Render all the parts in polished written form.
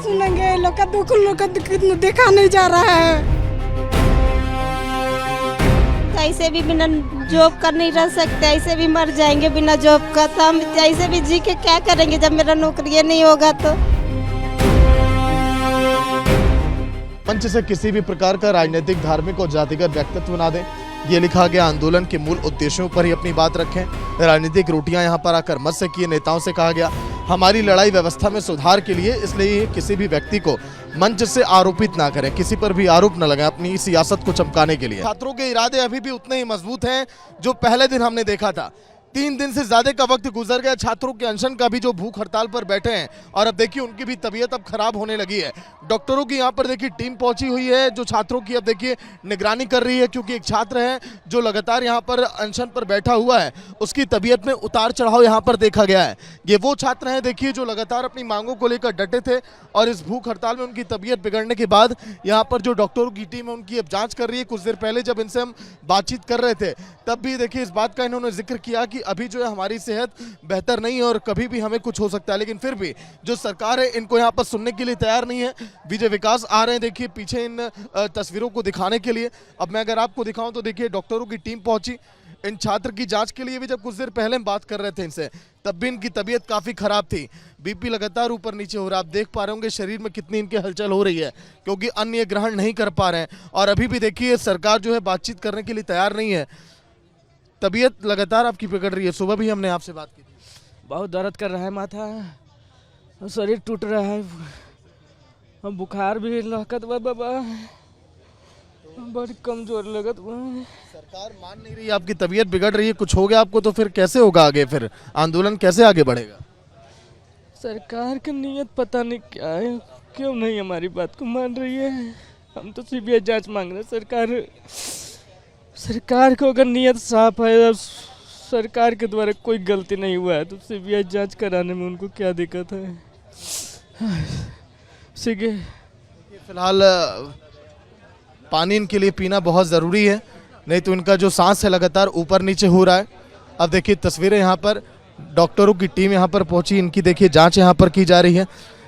कब सुनेंगे? लोग का दुख लोग का देखा नहीं जा रहा है। ऐसे भी बिना जॉब कर नहीं रह सकते, ऐसे भी मर जाएंगे बिना जॉब का। तो हम ऐसे भी जी के क्या करेंगे जब मेरा नौकरी नहीं होगा तो। मंच से किसी भी प्रकार का राजनीतिक, धार्मिक और जातिगत व्यक्तित्व ना दें, ये लिखा गया। आंदोलन के मूल उद्देश्यों पर ही अपनी बात रखें। राजनीतिक रोटियां यहां पर आकर मत सेकिए। नेताओं से कहा गया हमारी लड़ाई व्यवस्था में सुधार के लिए, इसलिए किसी भी व्यक्ति को मंच से आरोपित ना करें, किसी पर भी आरोप न लगाएं अपनी सियासत को चमकाने के लिए। छात्रों के इरादे अभी भी उतने ही मजबूत हैं जो पहले दिन हमने देखा था। 3 दिन से ज्यादा का वक्त गुजर गया। छात्रों के अनशन का भी जो भूख हड़ताल पर बैठे हैं, और अब देखिए उनकी भी तबीयत अब खराब होने लगी है। डॉक्टरों की यहाँ पर देखिए टीम पहुंची हुई है जो छात्रों की अब देखिए निगरानी कर रही है, क्योंकि एक छात्र है जो लगातार यहाँ पर अनशन पर बैठा हुआ है, उसकी तबीयत में उतार चढ़ाव यहाँ पर देखा गया है। ये वो छात्र हैं देखिए जो लगातार अपनी मांगों को लेकर डटे थे, और इस भूख हड़ताल में उनकी तबीयत बिगड़ने के बाद यहाँ पर जो डॉक्टरों की टीम है उनकी अब जाँच कर रही है। कुछ देर पहले जब इनसे हम बातचीत कर रहे थे तब भी देखिए इस बात का इन्होंने जिक्र किया कि अभी जो है हमारी सेहत बेहतर नहीं है और कभी भी हमें कुछ हो सकता है, लेकिन फिर भी जो सरकार है इनको यहाँ पर सुनने के लिए तैयार नहीं है। विजय विकास आ रहे हैं देखिए पीछे इन तस्वीरों को दिखाने के लिए। अब मैं अगर आपको दिखाऊं तो देखिए डॉक्टरों की टीम पहुंची इन छात्र की जांच के लिए भी। जब कुछ देर पहले हम बात कर रहे थे इनसे तब भी इनकी तबीयत काफ़ी ख़राब थी, बीपी लगातार ऊपर नीचे हो रहा है। आप देख पा रहे होंगे शरीर में कितनी इनकी हलचल हो रही है, क्योंकि अन्य ग्रहण नहीं कर पा रहे हैं। और अभी भी देखिए सरकार जो है बातचीत करने के लिए तैयार नहीं है। तबीयत लगातार आपकी बिगड़ रही है। सुबह भी हमने आपसे बात की थी। बहुत दर्द कर रहा है माथा, शरीर टूट रहा है, बुखार भी लगत बा बाबा, बड़ी कमजोर लगत बा। सरकार मान नहीं रही, आपकी तबीयत बिगड़ रही है, कुछ हो गया आपको तो फिर कैसे होगा आगे? फिर आंदोलन कैसे आगे बढ़ेगा? सरकार की नीयत पता नहीं क्या है, क्यों नहीं हमारी बात को मान रही है। हम तो सीबीआई जांच मांग रहे हैं। सरकार को अगर नीयत साफ है, सरकार के द्वारा कोई गलती नहीं हुआ है, तो सीबीआई जांच कराने में उनको क्या दिक्कत है? फिलहाल पानी इनके लिए पीना बहुत ज़रूरी है, नहीं तो इनका जो सांस है लगातार ऊपर नीचे हो रहा है। अब देखिए तस्वीरें यहाँ पर डॉक्टरों की टीम यहाँ पर पहुँची, इनकी देखिए जांच यहाँ पर की जा रही है,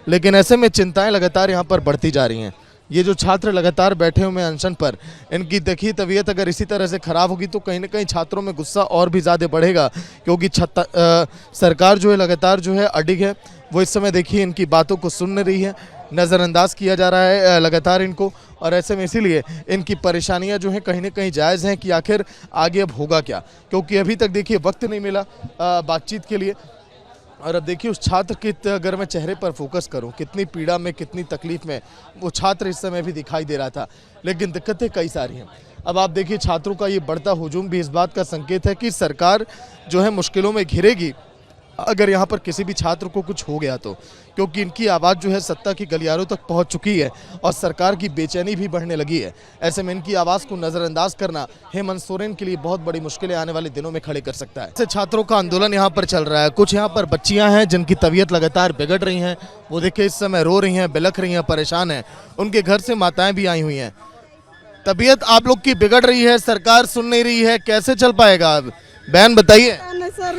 लेकिन ऐसे में चिंताएं लगातार यहाँ पर बढ़ती जा रही हैं। ये जो छात्र लगातार बैठे हुए हैं अनशन पर, इनकी देखिए तबीयत अगर इसी तरह से ख़राब होगी तो कहीं ना कहीं छात्रों में गुस्सा और भी ज़्यादा बढ़ेगा, क्योंकि सरकार जो है लगातार जो है अडिग है। वो इस समय देखिए इनकी बातों को सुन नहीं रही है, नज़रअंदाज किया जा रहा है लगातार इनको। और ऐसे में इसीलिए इनकी परेशानियां जो हैं कहीं ना कहीं जायज़ हैं कि आखिर आगे अब होगा क्या, क्योंकि अभी तक देखिए वक्त नहीं मिला बातचीत के लिए। और अब देखिए उस छात्र के अगर मैं चेहरे पर फोकस करूं, कितनी पीड़ा में, कितनी तकलीफ में वो छात्र इस समय भी दिखाई दे रहा था, लेकिन दिक्कतें कई सारी हैं। अब आप देखिए छात्रों का ये बढ़ता हुजूम भी इस बात का संकेत है कि सरकार जो है मुश्किलों में घिरेगी अगर यहाँ पर किसी भी छात्र को कुछ हो गया तो, क्योंकि इनकी आवाज़ जो है सत्ता की गलियारों तक पहुँच चुकी है और सरकार की बेचैनी भी बढ़ने लगी है। ऐसे में इनकी आवाज़ को नज़रअंदाज करना हेमंत सोरेन के लिए बहुत बड़ी मुश्किलें आने वाले दिनों में खड़े कर सकता है। ऐसे छात्रों का आंदोलन यहाँ पर चल रहा है। कुछ यहाँ पर बच्चियाँ हैं जिनकी तबीयत लगातार बिगड़ रही हैं, वो देखिए इस समय रो रही हैं, बिलख रही हैं, परेशान हैं। उनके घर से माताएँ भी आई हुई हैं। तबीयत आप लोग की बिगड़ रही है, सरकार सुन नहीं रही है, कैसे चल पाएगा? अब बहन बताइए। सर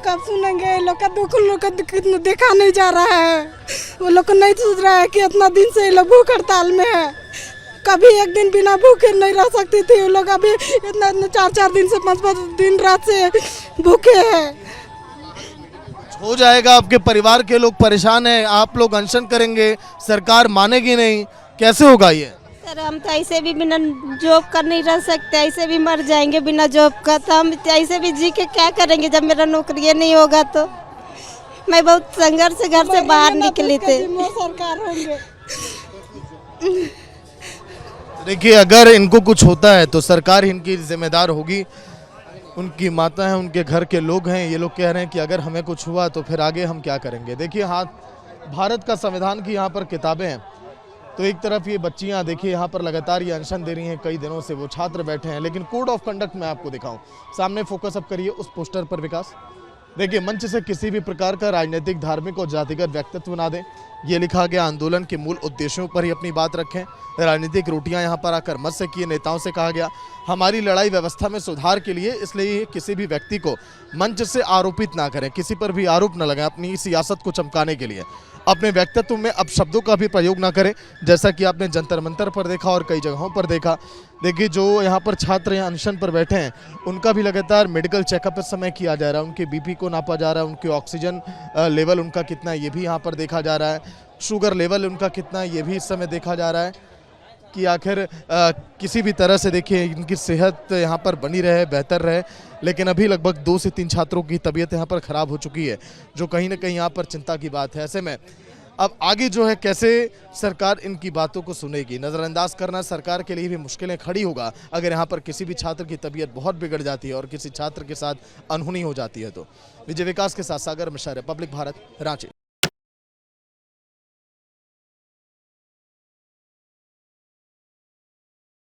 कब सुनेंगे? लोग का दुख लोग का देखा नहीं जा रहा है। वो लोग को नहीं सोच रहा है कि इतना दिन से ये लोग भूख हड़ताल में है, कभी एक दिन बिना भूखे नहीं रह सकती थी। वो लोग अभी इतना 4-4 दिन से 5-5 दिन रात से भूखे हैं। हो जाएगा, आपके परिवार के लोग परेशान हैं, आप लोग अनशन करेंगे, सरकार मानेगी नहीं, कैसे होगा ये? सर हम तो ऐसे भी बिना जॉब कर नहीं रह सकते, ऐसे भी मर जाएंगे बिना जॉब का। तो हम ऐसे भी जी के क्या करेंगे जब मेरा नौकरी नहीं होगा तो। मैं बहुत संघर्ष से घर से बाहर निकली थी। सरकार होंगे। देखिए अगर इनको कुछ होता है तो सरकार इनकी जिम्मेदार होगी। उनकी माता है, उनके घर के लोग हैं, ये लोग कह रहे हैं कि अगर हमें कुछ हुआ तो फिर आगे हम क्या करेंगे। देखिए भारत का संविधान की यहाँ पर किताबें हैं, तो एक तरफ ये बच्चियां देखिए यहाँ पर लगातार ये अनशन दे रही हैं, कई दिनों से वो छात्र बैठे हैं, लेकिन कोड ऑफ कंडक्ट मैं आपको दिखाऊं। सामने फोकस अप करिए उस पोस्टर पर विकास। देखिए मंच से किसी भी प्रकार का राजनीतिक, धार्मिक और जातिगत व्यक्तित्व ना दें, ये लिखा गया। आंदोलन के मूल उद्देश्यों पर ही अपनी बात रखें, राजनीतिक रोटियां यहां पर आकर मत सेकिए। नेताओं से कहा गया हमारी लड़ाई व्यवस्था में सुधार के लिए, इसलिए किसी भी व्यक्ति को मंच से आरोपित ना करें, किसी पर भी आरोप न लगाएं अपनी सियासत को चमकाने के लिए। अपने व्यक्तित्व में अब शब्दों का भी प्रयोग ना करें, जैसा कि आपने जंतर मंतर पर देखा और कई जगहों पर देखा। देखिए जो यहाँ पर छात्र यहाँ अनशन पर बैठे हैं, उनका भी लगातार मेडिकल चेकअप इस समय किया जा रहा है। उनके बीपी को नापा जा रहा है, उनके ऑक्सीजन लेवल उनका कितना है ये भी यहाँ पर देखा जा रहा है, शुगर लेवल उनका कितना है ये भी इस समय देखा जा रहा है कि आखिर किसी भी तरह से देखिए इनकी सेहत यहाँ पर बनी रहे, बेहतर रहे। लेकिन अभी लगभग 2 से 3 छात्रों की तबीयत यहाँ पर ख़राब हो चुकी है, जो कहीं ना कहीं यहाँ पर चिंता की बात है। ऐसे में अब आगे जो है कैसे सरकार इनकी बातों को सुनेगी, नज़रअंदाज करना सरकार के लिए भी मुश्किलें खड़ी होगा अगर यहाँ पर किसी भी छात्र की तबीयत बहुत बिगड़ जाती है और किसी छात्र के साथ अनहोनी हो जाती है तो। विजय विकास के साथ सागर मिश्रा, रिपब्लिक भारत, रांची।